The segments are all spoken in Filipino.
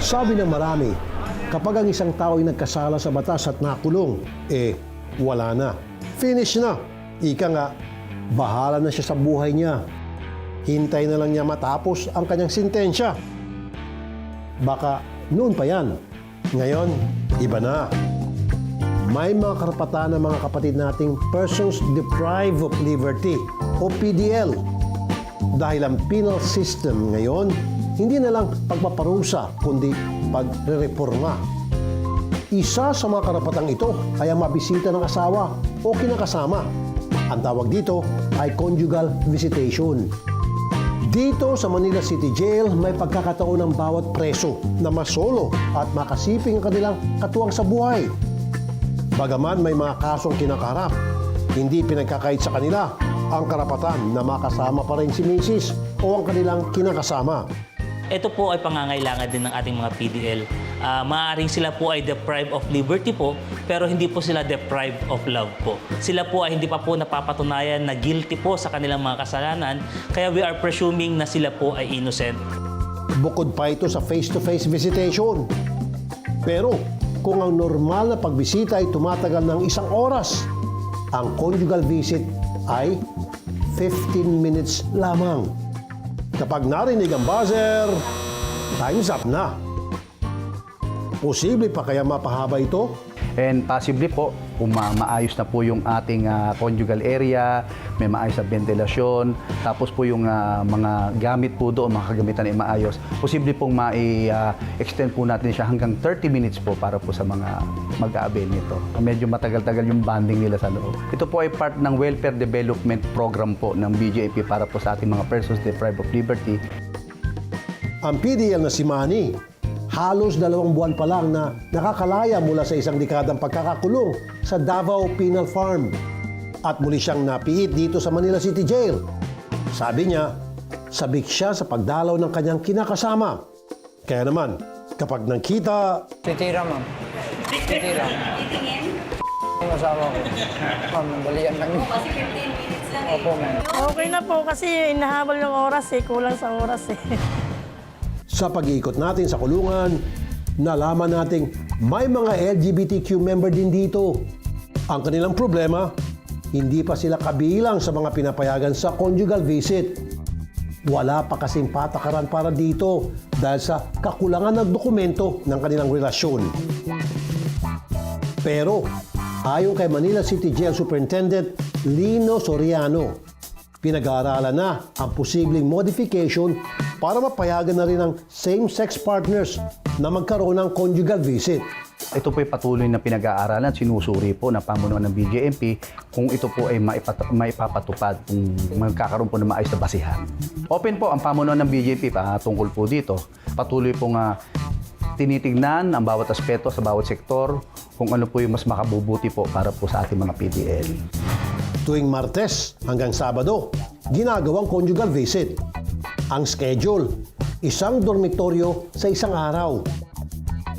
Sabi ng marami, kapag ang isang tao ay nagkasala sa batas at nakulong, wala na. Finish na. Ika nga, bahala na siya sa buhay niya. Hintay na lang niya matapos ang kanyang sintensya. Baka noon pa yan. Ngayon, iba na. May mga karapatan ng mga kapatid nating Persons Deprived of Liberty o PDL. Dahil ang penal system ngayon, hindi na lang pagpaparusa, kundi pagrereforma. Isa sa mga karapatang ito ay ang mabisita ng asawa o kinakasama. Ang tawag dito ay conjugal visitation. Dito sa Manila City Jail, may pagkakataon ng bawat preso na masolo at makasiping ang kanilang katuwang sa buhay. Bagaman may mga kasong kinakaharap, hindi pinagkakait sa kanila ang karapatan na makasama pa rin si Mrs. o ang kanilang kinakasama. Ito po ay pangangailangan din ng ating mga PDL. Maaaring sila po ay deprived of liberty po, pero hindi po sila deprived of love po. Sila po ay hindi pa po napapatunayan na guilty po sa kanilang mga kasalanan, kaya we are presuming na sila po ay innocent. Bukod pa ito sa face-to-face visitation. Pero kung ang normal na pagbisita ay tumatagal ng 1 oras, ang conjugal visit ay 15 minutes lamang. Kapag narinig ang buzzer, time's up na. Posible pa kaya mapahaba ito? And possibly po, kung maayos na po yung ating conjugal area, may maayos na ventilasyon, tapos po yung mga gamit po doon, mga kagamitan ay maayos, posible pong extend po natin siya hanggang 30 minutes po para po sa mga mag-aabil nito. Medyo matagal-tagal yung bonding nila sa loob. Ito po ay part ng Welfare Development Program po ng BJP para po sa ating mga persons deprived of liberty. Ang PDL na si Manny, halos 2 buwan pa lang na nakakalaya mula sa 1 dekadang pagkakakulong sa Davao Penal Farm. At muli siyang napiit dito sa Manila City Jail. Sabi niya, sabik siya sa pagdalaw ng kanyang kinakasama. Kaya naman, kapag nakita... Titira, ma'am. Titira. Yung asawa ko. Ma'am, balian lang. Kasi 15 minutes lang eh. Opo, ma'am. Okay na po kasi inahabol yung oras kulang sa oras Sa pag-iikot natin sa kulungan, nalaman nating may mga LGBTQ member din dito. Ang kanilang problema, hindi pa sila kabilang sa mga pinapayagan sa conjugal visit. Wala pa kasing patakaran para dito dahil sa kakulangan ng dokumento ng kanilang relasyon. Pero, ayon kay Manila City Jail Superintendent Lino Soriano, pinag-aaralan na ang posibleng modification para mapayagan na rin ang same-sex partners na magkaroon ng conjugal visit. Ito po ay patuloy na pinag-aaralan, sinusuri po na pamunuan ng BJMP kung ito po ay maipapatupad, kung magkakaroon po ng maayos na basihan. Open po ang pamunuan ng BJP tungkol po dito. Patuloy pong tinitignan ang bawat aspeto sa bawat sektor kung ano po yung mas makabubuti po para po sa ating mga PDL. Tuwing Martes hanggang Sabado, ginagawang conjugal visit. Ang schedule, 1 dormitoryo sa 1 araw.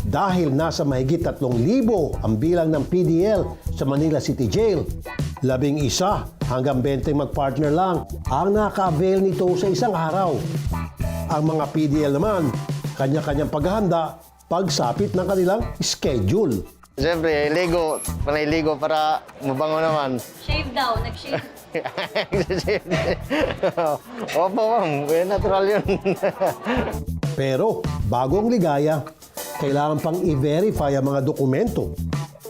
Dahil nasa mahigit 3,000 ang bilang ng PDL sa Manila City Jail, 11 hanggang 20 mag-partner lang ang nakaka-avail nito sa 1 araw. Ang mga PDL naman, kanya-kanyang paghahanda pagsapit ng kanilang schedule. Siyempre, panay-ligo para mabango naman. Shave daw, nag-shave. Opo, ma'am. Natural yun. Pero bago ang ligaya, kailangan pang i-verify ang mga dokumento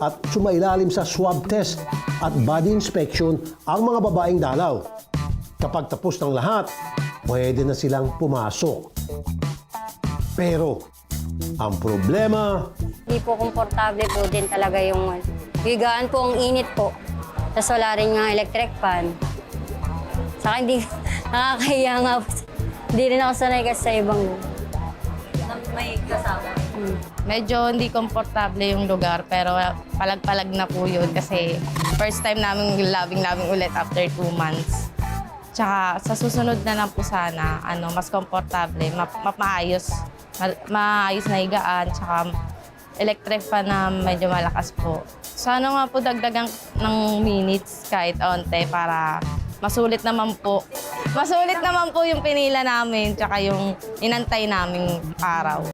at sumailalim sa swab test at body inspection ang mga babaeng dalaw. Kapag tapos ng lahat, pwede na silang pumasok. Pero ang problema, Hindi po komportable po din talaga yung higaan po, ang init po. Tapos wala rin nga electric fan. Saka hindi, nakakahiya nga po. Hindi rin ako sanay kasi sa ibang... May kasama. Medyo hindi komportable yung lugar, pero palag-palag na po yun kasi first time namin labing ulit after 2 months. Tsaka sa susunod na lang po sana, mas komportable, maayos na higaan, tsaka electric fan na medyo malakas po. Sana nga po dagdagan ng minutes kahit onte para masulit naman po. Masulit naman po yung pinila namin, tsaka yung inantay naming araw.